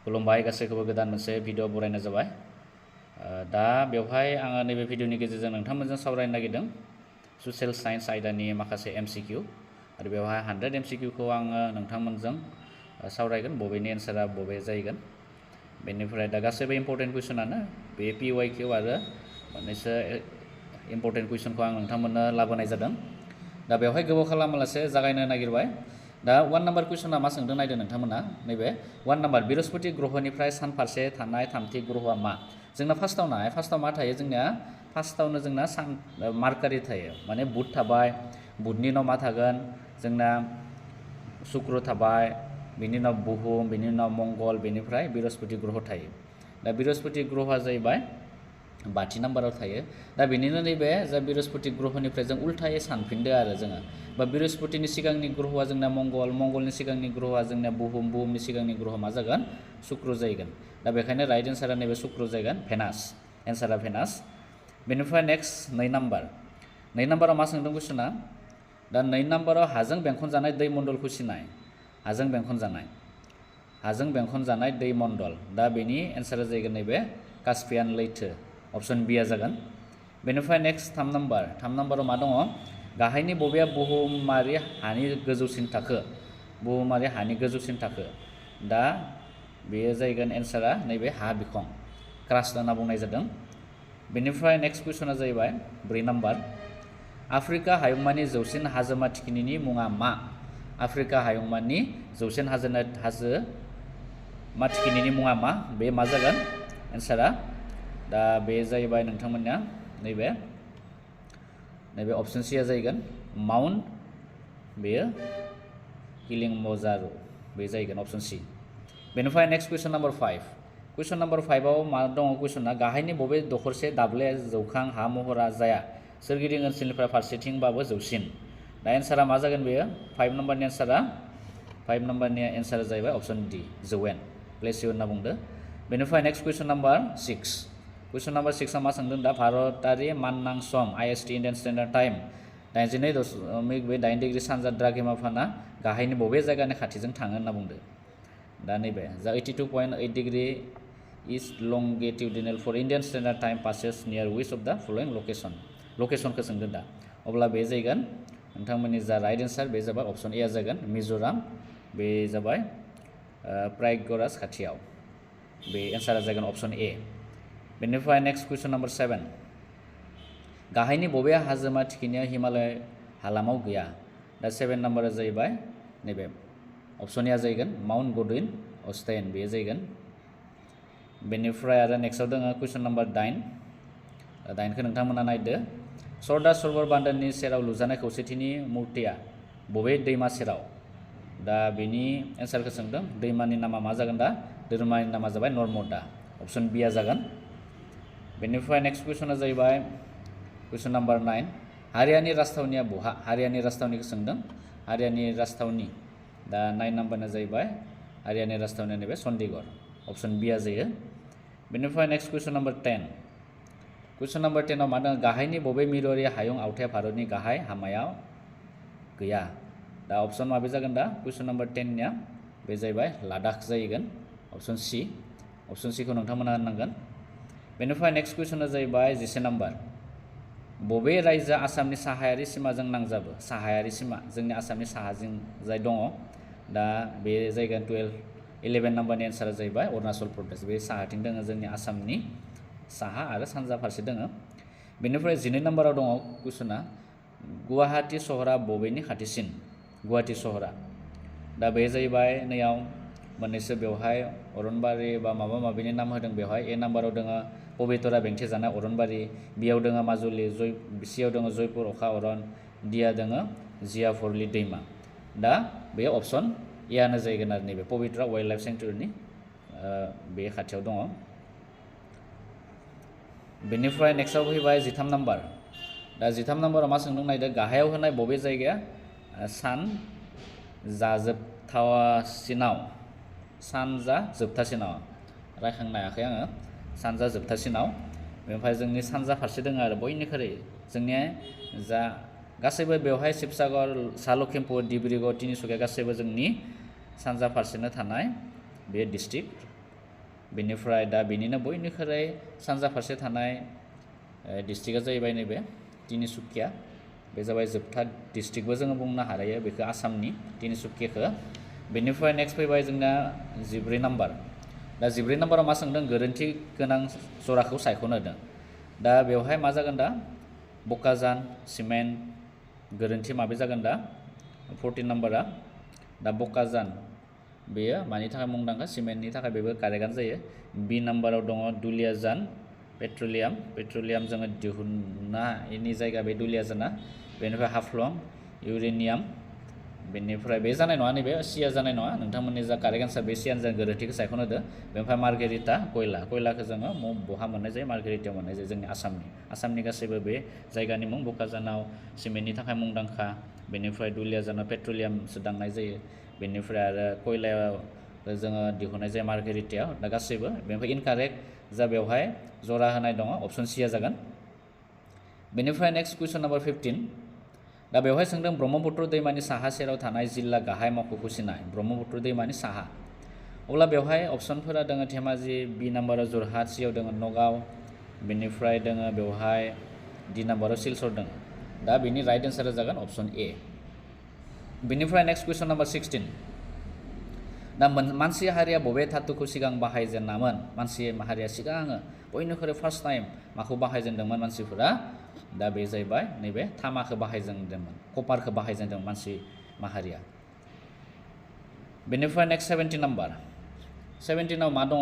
खुलुमबाय गासैखौबो गोदान मोनसे भिडिअ बरायनाय जाबाय दा बेवहाय आङो नैबे भिडिअनि गेजेरजों नोंथांमोनजों सावरायनो नागिरदों ससियेल साइन्स आयदानि माखासे MCQ आरो बेवहाय 100 MCQ खौ आङो नोंथांमोनजों सावरायगोन बबेनि एन्सारा बबे जायगोन बेनिफ्राय दा गासैबो इम्पोर्टेन्ट कुइसनानो बे PYQ आरो मोननैसो इम्पोर्टेन्ट कुइसनखौ आं नोंथांमोननो लाबोनाय जादों दा बेवहाय गोबाव खालामालासे जागायनो नागिरबाय दा 1 नाम्बार कुइसना मा सोंदों नायदो नोंथांमोना नैबे 1 नाम्बार बृहस्पति ग्रहनिफ्राय सान फारसे थानाय थामथि ग्रहआ मा जोंना फार्स्टआव मा थायो जोंनिया फार्स्टआवनो जोंना सान मार्कारि थायो माने बुध थाबाय बुधनि उनाव मा थागोन जोंना शुक्र थाबाय बिनि उनाव बुहुम बिनि उनाव मंगल बेनिफ्राय बृहस्पति ग्रह थायो दा बृहस्पति ग्रहआ जाहैबाय 5थि नाम्बाराव थायो दा बेनिनो नैबे जा बृहस्पति ग्रहनिफ्राय जों उल्थायै सानफिनदो आरो जोङो बा बृहस्पतिनि सिगांनि ग्रहआ जोंना मंगलनि सिगांनि ग्रहआ जोंना बुहुमनि सिगांनि ग्रहआ मा जागोन शुक्र जागोन दा बेखायनो राइट एन्सारा नैबे शुक्र जागोन भेनास एन्सारा भेनास बेनिफ्राय नेक्स्ट 2 नाम्बाराव मा सोंदों कुइसना दा 2 नाम्बाराव हाजों बेंखनजानाय दै मण्डलखौ सिनाय हाजों बेंखनजानाय दै मण्डल दा बेनि एन्सारा जागोन नैबे कास्पियान लैथो ऑप्शन बी आ जागोन बेनिफ्राय नेक्स्ट 3 नाम्बाराव मा दङ गाहायनि बबेया बुहुमारि हानि गोजौसिन थाखो दा बेयो जागोन एन्सारा नैबे हा बिखं क्रास्ट होनना बुंनाय जादों बेनिफ्राय नेक्स्ट कुइसना जाहैबाय 4 नाम्बार आफ्रिका हायुंमानि जौसिन हाजोमा थिखिनिनि मुङा मा आफ्रिका हायुंमानि जौसिन हाजोमा थिखिनिनि मुङा मा बे मा जागोन एन्सारा दा बे जाहैबाय नोंथांमोनना नैबे ऑप्शन सी आ जागोन माउन्ट बेयो किलिमन्जारो बे जागोन ऑप्शन सी बेनिफ्राय नेक्स्ट कुइसन नम्बर 5 आव मा दङ कुइसना गाहायनि बबे दखरसे दाब्ले जौखां हा महरा जाया सोरगिदिं ओनसोलनिफ्राय फारसेथिंबाबो जौसिन दा एन्सारा मा जागोन बेयो 5 नाम्बारनि एन्सारा जाहैबाय ऑप्शन डी जौवेन प्लेसियो होनना बुंदो बेनिफ्राय नेक्स्ट कुइसन नम्बर 6 आ मा सोंदों दा भारतारि माननां सम IST Indian standard time 82.8 degree सानजा द्राघिमाफाना गाहायनि बबे जायगानि खाथिजों थाङो होनना बुंदो दा नैबे जा 82.8 degree east longitudinal for Indian standard time passes near which of the following लकेसनखौ सोंदों दा अब्ला बे जागोन नोंथांमोननि जा राइट एन्सार बे जाबाय ऑप्शन ए जागोन मिजोराम बे जाबाय प्रायगराज खाथियाव बे एन्सारा जागोन ऑप्शन ए बेनिफ्राय नेक्स्ट कुइसन नम्बर 7 गाहायनि बबे हाजोमा थिखिनिया हिमालय हालामाव गैया दा 7 नाम्बारा जाहैबाय नैबे ऑप्शन ए जागोन माउन्ट गडविन अस्टेन बे जागोन बेनिफ्राय आरो नेक्स्टआव दङ कुइसन नम्बर 9 खौ नोंथांमोना नायदो सरदार सरोवर बान्दोनि सेराव लुजानाय खौसेथिनि मुर्तिया बबे दैमा सेराव दा बेनि एन्सारखौ सोंदों दैमानि नामा मा जागोन दा दैमानि नामा जाबाय नर्मदा ऑप्शन बी आ जागोन बेनिफ्राय नेक्स्ट कुइसना जाहैबाय कुइसन नम्बर 9 हारियानि राजथावनिया बहा हारियानि राजथावनिखौ सोंदों हारियानि राजथावनि दा 9 नाम्बारना जाहैबाय हारियानि राजथावनिया नैबे चन्डीगढ़ ऑप्शन बी आ जायो बेनिफ्राय नेक्स्ट कुइसन नम्बर 10 आव मा दङ गाहायनि बबे मिरुआरि हायुं आवथाया भारतनि गाहाय हामायाव गैया दा ऑप्शन माबे जागोन दा कुइसन नम्बर 10 निया बे जाहैबाय लादाख जाहैगोन ऑप्शन सी खौ नोंथांमोना होननांगोन बेनिफ्राय नेक्स्ट कुइसना जाहैबाय 11 नाम्बार बबे रायजोआ आसामनि साहायारि सिमाजों नांजाबो साहायारि सिमा जोंनि आसामनि साहाजों जाय दङ दा बे जायगानि 11 नाम्बारनि एन्सारा जाहैबाय अरुणाचल प्रदेश बे साहाथिं दङ जोंनि आसामनि साहा आरो सानजा फारसे दङ बेनिफ्राय 12 नाम्बाराव दङ कुइसना गुवाहाटी सहरा बबेनि खाथिसिन गुवाहाटी सहरा दा बे जाहैबाय नैयाव मोननैसो बेवहाय अरनबारि बा माबा माबिनि नाम होदों बेवहाय ए नाम्बाराव दङ पबितरा बेंथेजानाय अरनबारि बियाव दङ माजुलि सियाव दङ जयपुर अखा अरन डिया दङ जियाभरलि दैमा दा बे ऑप्शन ए आनो जाहैगोन आरो नैबे पबितरा वाइल्ड लाइफ सेंक्चुरिनि बे खाथियाव दङ बेनिफ्राय नेक्स्टआव फैबाय 13 नाम्बार दा 13 नाम्बाराव मा सोंदों नायदो गाहायाव होनाय बबे जायगाया सानजा जोबथासिनाव रायखांनो हायाखै आङो सानजा जोबथासिनाव बेनिफ्राय जोंनि सानजा फारसे दङ आरो बयनिख्रुइ जोंनि जा गासैबो बेवहाय शिबसागर सा लखिमपुर डिब्रुगड़ तिनिसुकिया गासैबो जोंनि सानजा फारसेनो थानाय बे डिस्ट्रिक्ट बेनिफ्राय दा बेनिनो बयनिख्रुइ सानजा फारसे थानाय डिस्ट्रिक्टआ जाहैबाय नैबे तिनिसुकिया बे जाबाय जोबथा डिस्ट्रिक्टबो जोङो बुंनो हायो बेखौ आसामनि तिनिसुकियाखौ बेनिफ्राय नेक्स्ट फैबाय जोंना 14 नाम्बार दा 14 नाम्बाराव मा सोंदों गोरोन्थि गोनां जराखौ सायख'नो होदों दा बेवहाय मा जागोन दा बकाजान सिमेन्ट गोरोन्थि माबे जागोन दा 14 नाम्बारा दा बकाजान बेयो मानि थाखाय मुंदांखा सिमेन्टनि थाखाय बेबो कारेक्टआनो जायो बी नाम्बाराव दङ दुलियाजान पेट्रलियाम जोङो दिहुननायनि जायगा बे दुलियाजाना बेनिफ्राय हाफ्लं इउरेनियाम बेनिफ्राय बे जानाय नङा नैबे सिया जानाय नङा नोंथांमोननि जा कारेक्ट आन्सार बे सियानो जों गोरोन्थिखौ सायख'नो होदो बेनिफ्राय मार्गेरिटा कयलाखौ जोङो बहा मोननाय जायो मार्गेरिटायाव मोननाय जायो जोंनि आसामनि गासैबो बे जायगानि मुं बकाजानाव सिमेन्टनि थाखाय मुंदांखा बेनिफ्राय दुलियाजानाव पेट्रलियाम सोदांनाय जायो बेनिफ्राय आरो कयलायाव जोङो दिहुननाय जायो मार्गेरिटायाव दा गासैबो बेनिफ्राय इनकारेक्ट जा बेवहाय जरा होनाय दङ अप्शन सिया जागोन बेनिफ्राय नेक्स्ट कुइसन नाम्बार 15 दा बेवहाय सोंदों ब्रह्मपुत्र दैमानि साहा सेराव थानाय जिल्ला गाहाय मावख'खौ सिनाय ब्रह्मपुत्र दैमानि साहा अब्ला बेवहाय अप्शनफोरा दङ धेमाजि बी नाम्बाराव जरहाट सियाव दङ नगाव बेनिफ्राय दङ बेवहाय डी नाम्बाराव सिलचर दङ दा बेनि राइट एन्सारा जागोन अप्शन ए बेनिफ्राय नेक्स्ट कुइसन नाम्बार 16 दा मानसि हारिया बबे धातुखौ सिगां बाहायजेनामोन मानसि माहारिया सिगाङो बयनिख्रुइ फार्स्ट टाइम माखौ बाहायजेनदोंमोन मानसिफोरा दा बे जाहैबाय नैबे तामाखौ बाहायजेनदोंमोन कपारखौ बाहायजेनदोंमोन मानसि माहारिया बेनिफ्राय नेक्स्ट 17 नाम्बार 17आव मा दङ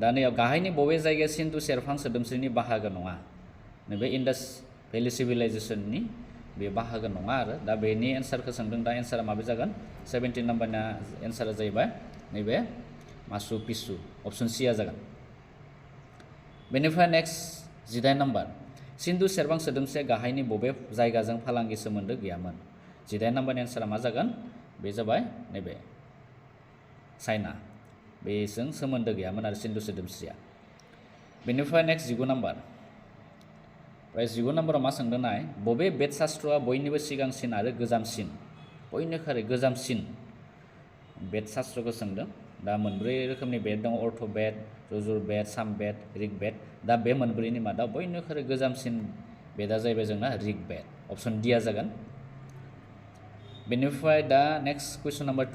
दा नैयाव गाहायनि बबे जायगाया सिन्धु सेरफां सोदोमस्रिनि बाहागो नङा नैबे इन्डास भेलि सिभिलाइजेसननि बे बाहागो नङा आरो दा बेनि एन्सारखौ सोंदों दा एन्सारा माबे जागोन 17 नाम्बारना एन्सारा जाहैबाय नैबे माचु पिच्चु अप्शन सिया जागोन बेनिफ्राय नेक्स्ट 18 नाम्बार सिन्धु सेरफां सोदोमस्रिया गाहायनि बबे जायगाजों फालांगि सोमोन्दो गैयामोन 18 नाम्बारनि एन्सारा मा जागोन बे जाबाय नैबे चाइना बेजों सोमोन्दो गैयामोन आरो सिन्धु सोदोमस्रिया बेनिफ्राय नेक्स्ट 19 नाम्बार ओमफ्राय 19 नाम्बाराव मा सोंदों नाय बबे बेद शास्त्रआ बयनिबो सिगांसिन आरो गोजामसिन बयनिख्रुइ गोजामसिन बेद शास्त्रखौ सोंदों दा मोनब्रै रोखोमनि बेद दङ अर्थ बेद रुजुर बेद साम बेद ऋग बेद दा बे मोनब्रैनि मादाव बयनिख्रुइ गोजामसिन बेदा जाहैबाय जोंना ऋग बेद अप्शन डिआ जागोन बेनिफ्राय दा नेक्स्ट कुइसन नाम्बार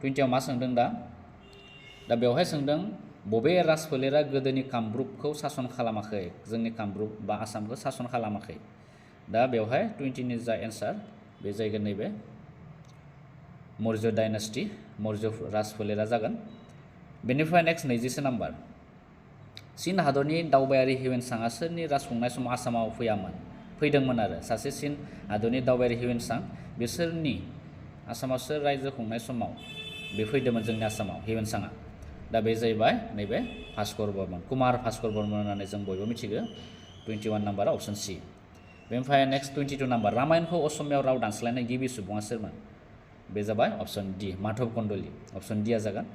20आव मा सोंदों दा बेवहाय सोंदों बबे राजफोलेरा गोदोनि कामरुपखौ सासन खालामाखै जोंनि कामरुप बा आसामखौ सासन खालामाखै दा बेवहाय 20नि जा एन्सार बे जायगोन नैबे मौर्य डाइनास्टि मौर्य राजफोलेरा जागोन बेनिफ्राय नेक्स्ट 21 नाम्बार चीन हादरनि दावबायारि हिउएनसांआ सोरनि राजखुंनाय समाव आसामाव फैदोंमोन आरो सासे चीन हादरनि दावबायारि हिउएनसां बिसोरनि आसामाव सोर रायजो खुंनाय समाव बे फैदोंमोन जोंनि आसामाव हिउएनसांआ दा बे जाहैबाय नैबे भास्कर बर्मन कुमार भास्कर बर्मन होननानै जों बयबो मिथिगौ 21 नाम्बारा अप्शन सि बेनिफ्राय नेक्स्ट 22 नाम्बार रामायणखौ असमियाव राव दानस्लायनाय गिबि सुबुङा सोरमोन बे जाबाय अप्शन डि माधव कन्दलि अप्शन डिआ जागोन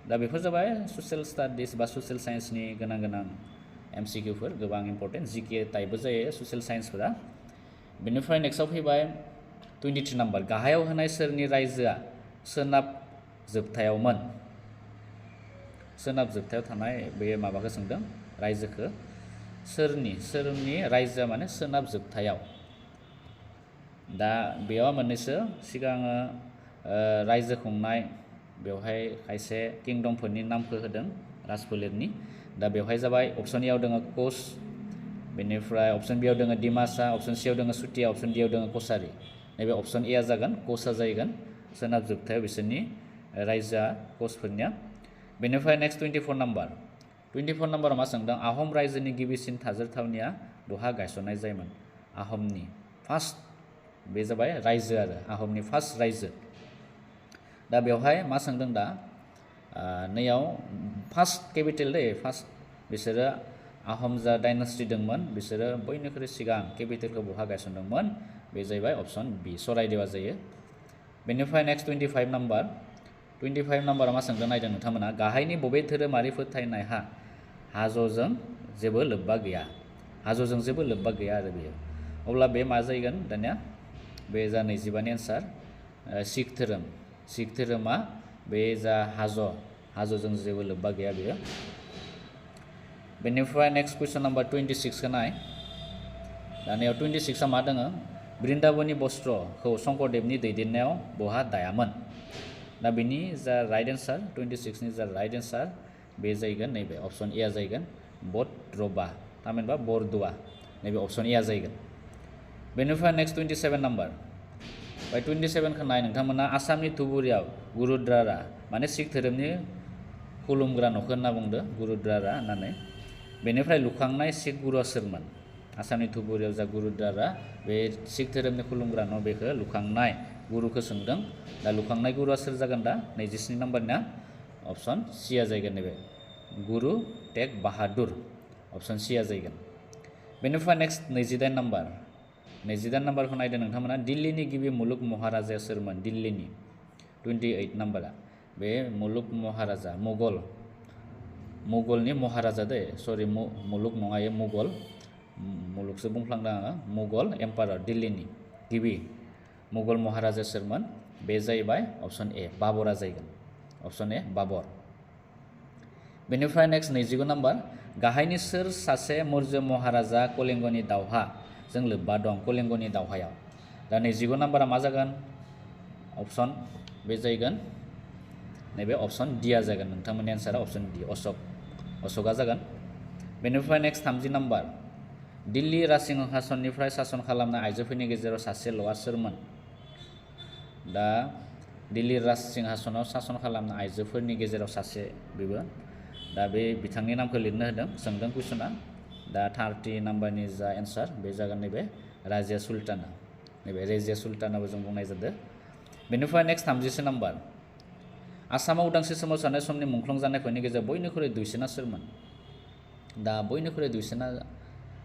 दा बेफोर जाबाय ससियेल स्टाडिस बा ससियेल साइन्सनि गोनां MCQफोर गोबां इम्पर्टेन्ट जिके टाइपबो जायो ससियेल साइन्सफोरा बेनिफ्राय नेक्स्टआव फैबाय 23 नाम्बार गाहायाव होनाय सोरनि रायजोआ सोनाब जोबथायाव थानाय बे माबाखौ सोंदों रायजोखौ सोरनि रायजोआ माने सोनाब जोबथायाव दा बेयाव मोननैसो सिगाङो रायजो खुंनाय बेवहाय खायसे किंडमफोरनि नामखौ होदों राजफोलेरनि दा बेवहाय जाबाय अप्शन एआव दङ कोच बेनिफ्राय अप्शन बिआव दङ डिमासा अप्शन सिआव दङ सुतिया अप्शन डिआव दङ कसारि नैबे अप्शन एआ जागोन कोचआ जाहैगोन सोनाब जोबथायाव बिसोरनि रायजोआ कोचफोरनिया बेनिफ्राय नेक्स्ट 24 नाम्बाराव मा सोंदों आहम रायजोनि गिबिसिन थाजिरथावनिया बहा गायसननाय जायोमोन आहमनि फार्स्ट बे जाबाय रायजो आरो आहमनि फार्स्ट रायजो दा बेवहाय मा सोंदों दा नैयाव फार्स्ट केपिटेल फार्स्ट बिसोरो आहम जा डाइनास्टि दंमोन बिसोरो बयनिख्रुइ सिगां केपिटेलखौ बहा गायसनदोंमोन बे जाहैबाय अप्शन बि सराइदेवा जायो बेनिफ्राय नेक्स्ट 25 नाम्बाराव मा सोंदों नायदों नोंथांमोना गाहायनि बबे धोरोमारि फोथायनायहा हाजोजों जेबो लोब्बा गैया आरो बेयो अब्ला बे मा जाहैगोन दानिया बे जा 25नि एन्सार सिख धोरोमा बे जा हाजोजों जेबो लोब्बा गैया बेयो बेनिफ्राय नेक्स्ट कुइसन नाम्बार 26 खौ नाय दानियाव 26 आ मा दङ बृन्दाबननि बस्त्रखौ शंकरदेवनि दैदेननायाव बहा दायामोन दा बिनि जा राइट एन्सार 26 नि जा राइट एन्सार बे जायगोन नैबे अप्शन ए आ जायगोन बद्रबा थामहिनबा बरदुआ नैबे अप्शन ए आ जायगोन बेनिफ्राय नेक्स्ट 27 नाम्बार बाय 27 खौ नाय नोंथांमोना आसामनि धुबुरियाव गुरुद्वारा माने सिख धोरोमनि खुलुमग्रा न'खौ होनना बुंदो गुरुद्वारा होननानै बेनिफ्राय लुखांनाय सिख गुरुआ सोरमोन आसामनि धुबुरियाव जा गुरुद्वारा बे सिख धोरोमनि खुलुमग्रा न' बेखौ लुखांनाय गुरुखौ सोंदों दा लुखांनाय गुरुआ सोर जागोन दा 27 नाम्बारना अप्शन सि आ जायगोन नैबे गुरु तेग बाहादुर अप्शन सि आ जायगोन बेनिफ्राय नेक्स्ट 28 नाम्बार 28 नाम्बारखौ नायदो नोंथांमोना दिल्लीनि गिबि मुलुग महाराजाया सोरमोन दिल्लीनि 28 नाम्बारा बे मुलुग महाराजा मुगलनि महाराजा दे सरि मुलुग नङा ये मुगलसो बुंफ्लांदों आङो मुगल एम्पारार दिल्लीनि गिबि मुगल महाराजा सोरमोन बे जाहैबाय अप्शन ए बाबरा जायगोन अप्शन ए बाबर बेनिफ्राय नेक्स्ट 29 नाम्बार गाहायनि सोर सासे मौर्य महाराजा कलिंगनि दावहाजों लोब्बा दं कलिंगनि दावहायाव दा 29 नाम्बारा मा जागोन अप्शन बे जायगोन नैबे अप्शन डि आ जागोन नोंथांमोननि एन्सारा अप्शन डि अशोका जागोन बेनिफ्राय नेक्स्ट 30 नाम्बार दिल्ली राजसिंहासननिफ्राय सासन खालामनाय आइजोफोरनि गेजेराव सासेल'आ सोरमोन दा दिल्ली राजसिंहासनाव सासन खालामनाय आइजोफोरनि गेजेराव सासे बेबो दा बे बिथांनि नामखौ लिरनो होदों सोंदों कुइसना दा 30 नाम्बारनि जा एन्सार बे जागोन नैबे राजिया सुल्ताना नैबे रेजिया सुल्तानाबो जों बुंनाय जादों बेनिफ्राय नेक्स्ट 30 नाम्बार आसामाव उदांस्रि सोमावसारनाय समनि मुंख्लं जानायफोरनि गेजेराव बयनिख्रुइ दुइसिना सोरमोन दा बयनिख्रुइ दुइसिना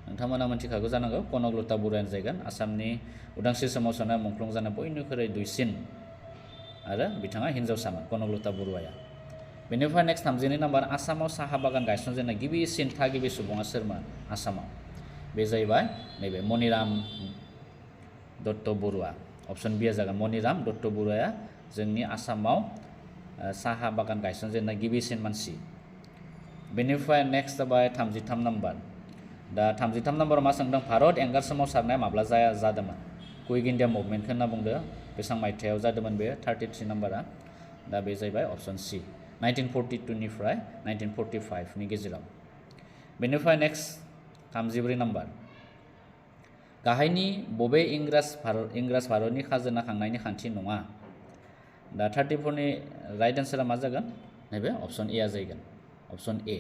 नोंथांमोना मिथिखागौ जानांगौ कनकलता बरुवायानो जायगोन आसामनि उदांस्रि सोमावसारनाय मुंख्लं जानाय बयनिख्रुइ दुइसिन आरो बिथाङा हिन्जावसामोन कनकलता बरुवाया बेनिफ्राय नेक्स्ट 32 नाम्बार आसामाव साहा बागान गायसनजेननाय गिबिसिन थागिबि सुबुङा सोरमोन आसामाव बे जाहैबाय नैबे मनिराम दत्त बरुवा अप्शन बि आ जागोन मनिराम दत्त बरुवाया जोंनि आसामाव साहा बागान गायसनजेननाय गिबिसिन मानसि बेनिफ्राय नेक्स्ट जाबाय 33 नाम्बार दा 33 नाम्बाराव मा सोंदों भारत एंगार सोमावसारनाया माब्ला जादोंमोन कुइक इन्डिया मुभमेन्टखौ होनना बुंदो बेसेबां मायथाइयाव जादोंमोन बे 33 नाम्बारा दा बे जाहैबाय अप्शन सि 1942 निफ्राय 1945 नि गेजेराव बेनिफ्राय नेक्स्ट 34 नाम्बार गाहायनि बबे इंराज भारतनि खाजोना खांनायनि खान्थि नङा दा 34 नि राइट एन्सारा मा जागोन नैबे अप्शन ए आ जागोन अप्शन ए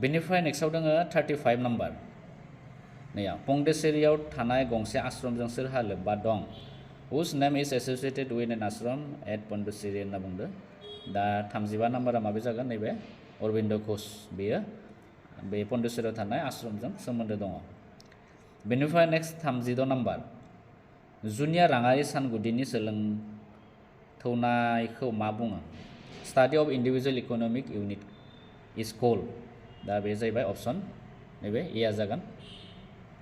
बेनिफ्राय नेक्स्टआव दङ 35 नाम्बार नैया पंडिचेरियाव थानाय गंसे आश्रमजों सोरहा लोब्बा दं हुज name is associated with an ashram at Pondicherry होनना बुंदो दा 35 नाम्बारा माबे जागोन नैबे अरबिन्द घोष बेयो बे पन्डिचेरियाव थानाय आश्रमजों सोमोन्दो दङ बेनिफ्राय नेक्स्ट 36 नाम्बार जुनिया राङारि सानगुदिनि सोलोंथौनायखौ मा बुङो study of individual economic unit is called दा बे जाहैबाय अप्शन नैबे ए आ जागोन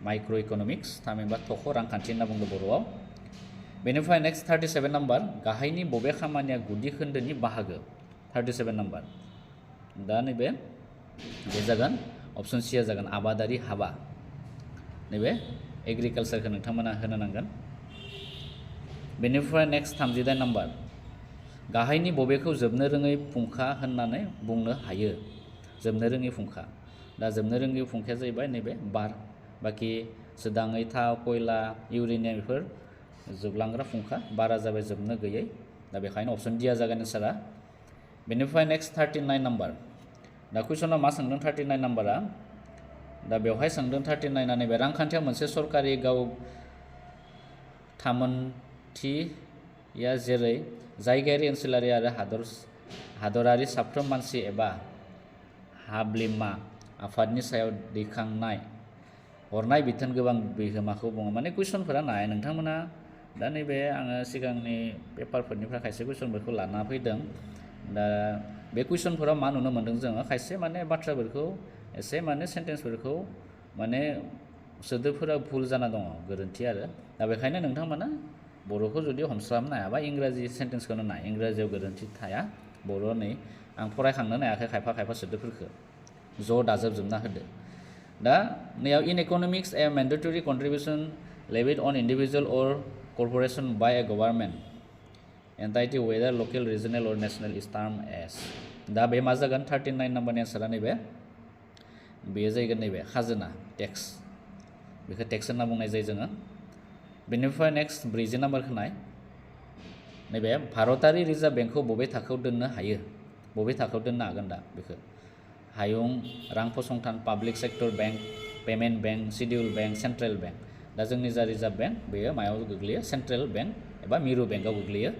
माइक्र' इकनमिक्स थामहिनबा थख' रांखान्थि होनना बुंदों बर'आव बेनिफ्राय नेक्स्ट 37 नाम्बार गाहायनि बबे खामानिया गुदि खोन्दोनि बाहागो 37 नाम्बार दा नैबे बे जागोन अप्शन सि आ जागोन आबादारि हाबा नैबे एग्रिकालसारखौ नोंथांमोना होनो नांगोन बेनिफ्राय नेक्स्ट 38 नाम्बार गाहायनि बबेखौ जोबनो रोङै फुंखा होननानै बुंनो हायो जोबनो रोङै फुंखा दा जोबनो रोङै फुंखाया जाहैबाय नैबे बार बाखि सोदाङै थाव खयला इउरेनियाम बेफोर जोबलांग्रा फुंखा बारा जाबाय जोबनो गैयै दा बेखायनो अप्शन डि आ जागोन एन्सारा बेनिफ्राय नेक्स्ट 39 नाम्बार दा कुइसनाव मा सोंदों 39 नाम्बारा दा बेवहाय सोंदों 39 आ नैबे रांखान्थियाव मोनसे सरकारि गाव थामोनथिया जेरै जायगायारि ओनसोलारि आरो हादरारि साफ्रोम मानसि एबा हाब्लिमा आफादनि सायाव दैखांनाय हरनाय बिथोन गोबां बिहोमाखौ बुङो माने कुइसनफोरा नाय नोंथांमोना दा नैबे आङो सिगांनि पेपारफोरनिफ्राय खायसे कुइसनफोरखौ लाना फैदों दा बे कुइसनफोराव मा नुनो मोन्दों जोङो खायसे माने बाथ्राफोरखौ एसे माने सेन्टेन्सफोरखौ माने सोदोबफोरा भुल जाना दङ गोरोन्थि आरो दा बेखायनो नोंथांमोना बर'खौ जुदि हमस्लाबनो हायाबा इंराजि सेन्टेन्सखौनो नाय इंराजियाव गोरोन्थि थाया बर' नै आं फरायखांनो हायाखै खायफा खायफा सोदोबफोरखौ ज' दाजाबजोबना होदो दा नैयाव इन इक'नमिक्स ए मेन्डेटरि कन्ट्रिबिउसन लेभिड अन इन्डिभिजुअल अर कर्प'रेसन बाय ए गभार्नमेन्ट एन्टाइटि वेदार लकेल रिजनेल अर नेसनेल इज टार्म एस दा बे मा जागोन 39 नाम्बारनि एन्सारा नैबे बेयो जाहैगोन नैबे खाजोना टेक्स बेखौ टेक्स होनना बुंनाय जायो जोङो बेनिफ्राय नेक्स्ट 40 नाम्बारखौ नाय नैबे भारतारि रिजार्भ बेंकखौ बबे थाखोआव दोननो हायो बबे थाखोआव दोननो हागोन दा बेखौ हायुं रां फसंथान public sector bank payment bank schedule bank central bank दा जोंनि जा रिजार्भ बेंक बेयो मायाव गोग्लैयो सेन्ट्रेल बेंक एबा मिरु बेंकआव गोग्लैयो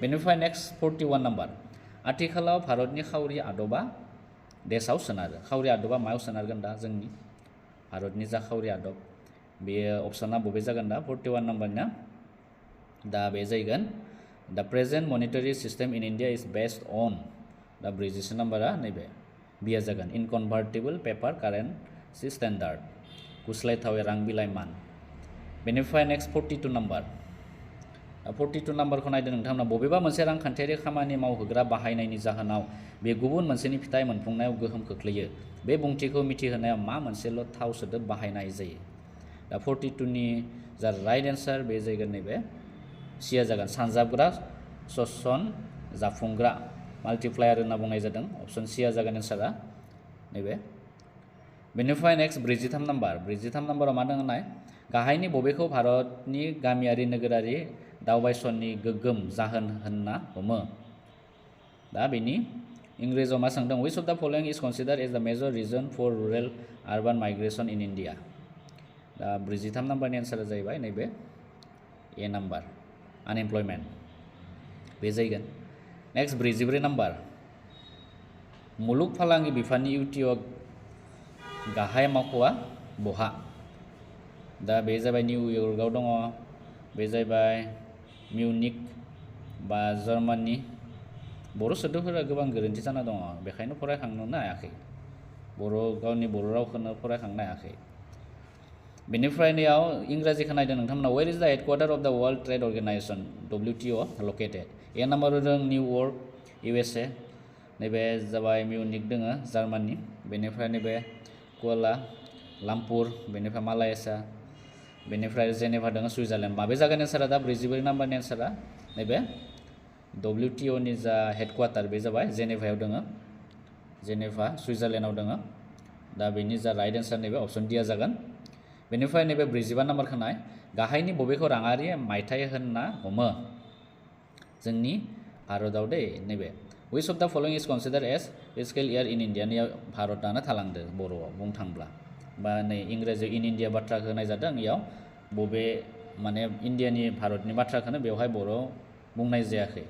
बेनिफ्राय नेक्स्ट 41 नाम्बार आथिखालाव भारतनि खावरि आदबा देशाव सोनारो खावरि आदबा मायाव सोनारगोन दा जोंनि भारतनि जा खावरि आदब बेयो अपसना बबे जागोन दा 41 नाम्बारनिया दा बे जाहैगोन दा present monetary system in India is based on दा 40 नाम्बारा नैबे बिया जागोन इनकनभार्टिबल पेपार कारेन्सि स्टेन्डार्ड गुस्लायथावै रां बिलाइ मान बेनिफ्राय नेक्स्ट 42 नाम्बार 42 नाम्बारखौ नायदो नोंथांमोना बबेबा मोनसे रांखान्थियारि खामानि मावहोग्रा बाहायनायनि जाहोनाव बे गुबुन मोनसेनि फिथाइ मोनफुंनायाव गोहोम खोख्लैयो बे बुंथिखौ मिथिहोनायाव मा मोनसेल' थाव सोदोब बाहायनाय जायो दा 42 नि जा राइट एन्सार बे जायगोन नैबे सिया जागोन सानजाबग्रा ससन जाफुंग्रा माल्टिप्लायार होनना बुंनाय जादों अपसन सिया जागोन एन्सारा नैबे बेनिफ्राय नेक्स्ट 43 नाम्बार 43 नाम्बाराव मा दङ नाय गाहायनि बबेखौ भारतनि गामियारि नोगोरारि दावबायसननि गोग्गोम जाहोन होनना हमो दा बेनि इंराजियाव मा सोंदों which of the following is considered as the major reason for rural urban migration in India दा 43 नाम्बारनि एन्सारा जाहैबाय नैबे ए नाम्बार आनएमप्लयमेन्ट बे जायगोन नेक्स्ट 44 नाम्बार मुलुग फालांगि बिफाननि इउटिअ गाहाय मावख'आ बहा दा बे जाबाय निउयर्कआव दङ बे जाहैबाय मिउनिक बा जार्मानि बर' सोदोबफोरा गोबां गोरोन्थि जाना दङ बेखायनो फरायखांनोनो हायाखै गावनि बर' रावखौनो फरायखांनो हायाखै बेनिफ्राय नैयाव इंराजिखौ नायदों नोंथांमोना वेर इज द हेडक्वार्टार अफ द वर्ल्ड ट्रेड अर्गेनाइजेसन WTO लकेटेड ए नाम्बाराव दं निउयर्क USA नैबे जाबाय मिउनिक दोङो जार्मानि बेनिफ्राय नैबे कुआला लामपुर बेनिफ्राय मालायेसिया बेनिफ्राय जेनेभा दङ सुइजारलेण्ड माबे जागोन एन्सारा दा 44 नाम्बारनि एन्सारा नैबे WTO नि जा हेडक्वार्टार बे जाबाय जेनेभायाव दङ जेनेभा सुइजारलेण्डआव दङ दा बेनि जा राइट एन्सार नैबे अपसन डिया जागोन बेनिफ्राय नैबे 45 नाम्बारखौ नाय गाहायनि बबेखौ राङारि मायथाइ होनना हमो जोंनि भारतआव दे नैबे which of the following is considered as fiscal year in India नियाव भारतआनो थालांदो बर'आव बुंनो थांब्ला बा नै इंराजियाव इन इन्डिया बाथ्राखौ होनाय जादों इयाव बबे माने इन्डियानि भारतनि बाथ्राखौनो बेवहाय बर'आव बुंनाय जायाखै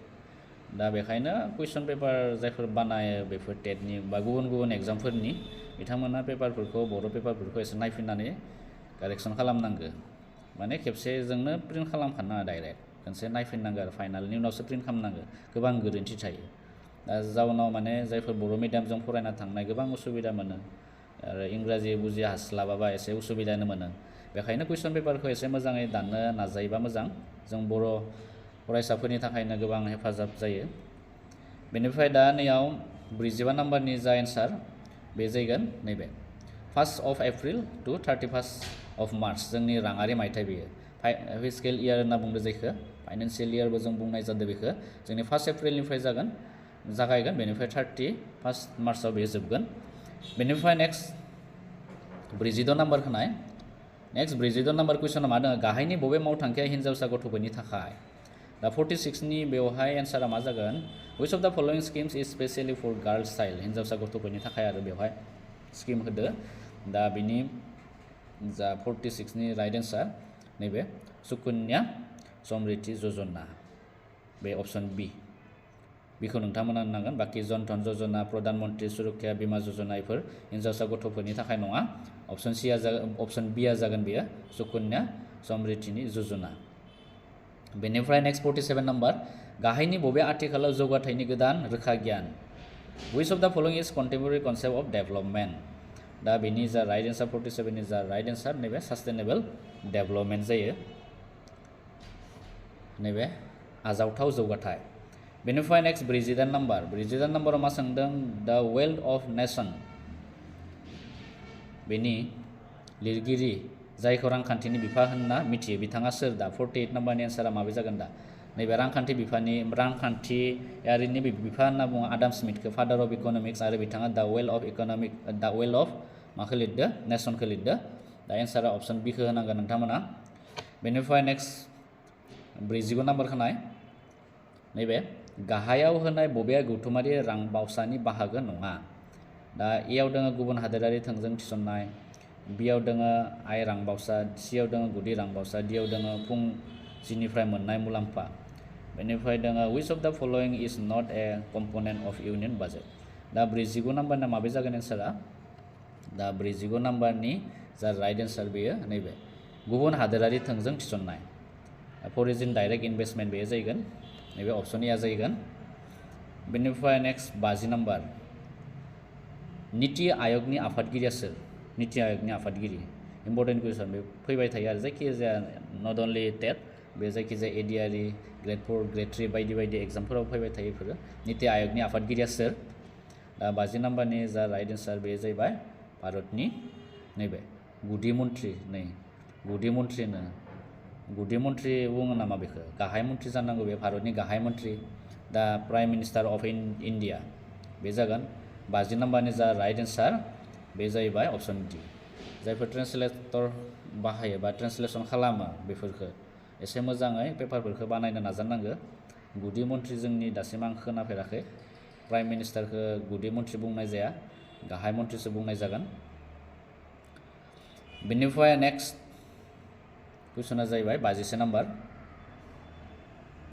दा बेखायनो कुइसन पेपार जायफोर बानायो बेफोर टेटनि बा गुबुन गुबुन एग्जामफोरनि बिथांमोना पेपारफोरखौ बर' पेपारफोरखौ एसे नायफिननानै कारेक्सन खालामनांगो माने खेबसेजोंनो प्रिन्ट खालामखानाङा डाइरेक्ट खनसे नायफिननांगौ आरो फाइनालनि उनावसो प्रिन्ट खालामनांगो गोबां गोरोन्थि थायो दा जाउनाव माने जायफोर बर' मिडियामजों फरायना थांनाय गोबां उसुबिदा मोनो आरो इंराजि बुजि हास्लाबाबा एसे उसुबिदानो मोनो बेखायनो कुइसन पेपारखौ एसे मोजाङै दाननो नाजायोबा मोजां जों बर' फरायसाफोरनि थाखायनो गोबां हेफाजाब जायो बेनिफ्राय दा नैयाव 45 नाम्बारनि जा एन्सार बे जायगोन नैबे 1 एप्रिल टु 31 मार्च जोंनि राङारि मायथाइ बेयो फिस्केल इयार होनना बुंदो जायखौ फाइनान्सियेल इयारबो जों बुंनाय जादों बेखौ जोंनि 1 एप्रिलनिफ्राय जागायगोन बेनिफ्राय 31 मार्चआव बेयो जोबगोन बेनिफ्राय नेक्स्ट 46 नाम्बारखौ नाय नेक्स्ट 46 नाम्बार कुइसना मा दङ गाहायनि बबे मावथांखिया हिन्जावसा गथ'फोरनि थाखाय दा 46 नि बेवहाय एन्सारा मा जागोन which of the following schemes is specially for girls child हिन्जावसा गथ'फोरनि थाखाय आरो बेवहाय स्किम होदो दा बिनि जा 46 नि राइट एन्सार नैबे सुकन्या समृद्धि यजना बे अपसन बी बेखौ नोंथांमोना होननांगोन बाखि जन धन यजना प्रधान मन्त्रि सुरक्षा बीमा यजना बेफोर हिन्जावसा गथ'फोरनि थाखाय नङा अपसन बिया जागोन बेयो सुकन्या समृद्धिनि यजना बेनिफ्राय नेक्स्ट 47 नाम्बार गाहायनि बबे आथिखालाव जौगाथायनि गोदान रोखा गियान which of the following is contemporary concept of development दा बेनि जा राइट एन्सार 47 नि जा राइट एन्सार नैबे सास्टेनेबल डेभेलपमेन्ट जायो नैबे आजावथाव जौगाथाय बेनिफ्राय नेक्स्ट 48 नाम्बार 48 नाम्बाराव मा सोंदों द वेल्थ अफ नेशन बेनि लिरगिरि जायखौ रांखान्थिनि बिफा होनना मिथियो बिथाङा सोर दा 48 नाम्बारनि एन्सारा माबे जागोन दा नैबे रांखान्थियारिनि बिफा होनना बुङो आदाम स्मिथखौ फादार अफ इकनमिक्स आरो बिथाङा द वेल्थ अफ माखौ लिरदो नेसनखौ लिरदो दा एन्सारा अप्शन बिखौ होनांगोन नोंथांमोना बेनिफ्राय नेक्स्ट 49 नाम्बारखौ नाय नैबे गाहायाव होनाय बबे गौथुमारि रांबावसानि बाहागो नङा दा एयाव दङ गुबुन हादोरारि थोंजों थिसननाय बियाव दङ आय रांबावसा सियाव दङ गुदि रांबावसा डियाव दङ फुंजिनिफ्राय मोननाय मुलाम्फा बेनिफ्राय दङ which of the following is not a component of union budget दा 49 नाम्बारना माबे जागोन एन्सारा दा 49 नाम्बारनि जा राइट एन्सार बेयो नैबे गुबुन हादोरारि थोंजों थिसननाय फरेन डाइरेक्ट इनभेस्टमेन्ट बेयो जाहैगोन नैबे अप्शन ए जाहैगोन बेनिफ्राय नेक्स्ट 50 नाम्बार नीति आयोगनि आफादगिरिया सोर नीति आयोगनि आफादगिरि इम्पर्टेन्ट कुइसन बे फैबाय थायो आरो जायखिजाया नट अनलि टेट बे जायखिजाया एडिआरइ ग्रेड 4 ग्रेड 3 बायदि बायदि एग्जामफोराव फैबाय थायो बेफोरो नीति आयोगनि आफादगिरिया सोर दा 50 नाम्बारनि जा राइट एन्सार बे जाहैबाय भारतनि नैबे गुदि मन्थ्रि गुदि मन्थ्रि बुङो नामा बेखौ गाहाय मन्थ्रि जानांगौ बे भारतनि गाहाय मन्थ्रि the prime minister of India बे जागोन 50 नाम्बारनि जा राइट एन्सार बे जाहैबाय अप्शन डि जायफोर ट्रेन्सलेटर बाहायो बा ट्रेन्सलेसन खालामो बेफोरखौ एसे मोजाङै पेपारफोरखौ बानायनो नाजानांगौ गुदि मन्थ्रि जोंनि दासिम आं खोनाफेराखै प्राइम मिनिस्टारखौ गुदि मन्थ्रि बुंनाय जाया गाहाय मन्थ्रिसो बुंनाय जागोन बेनिफ्राय नेक्स्ट कुइसना जाहैबाय 52 नाम्बार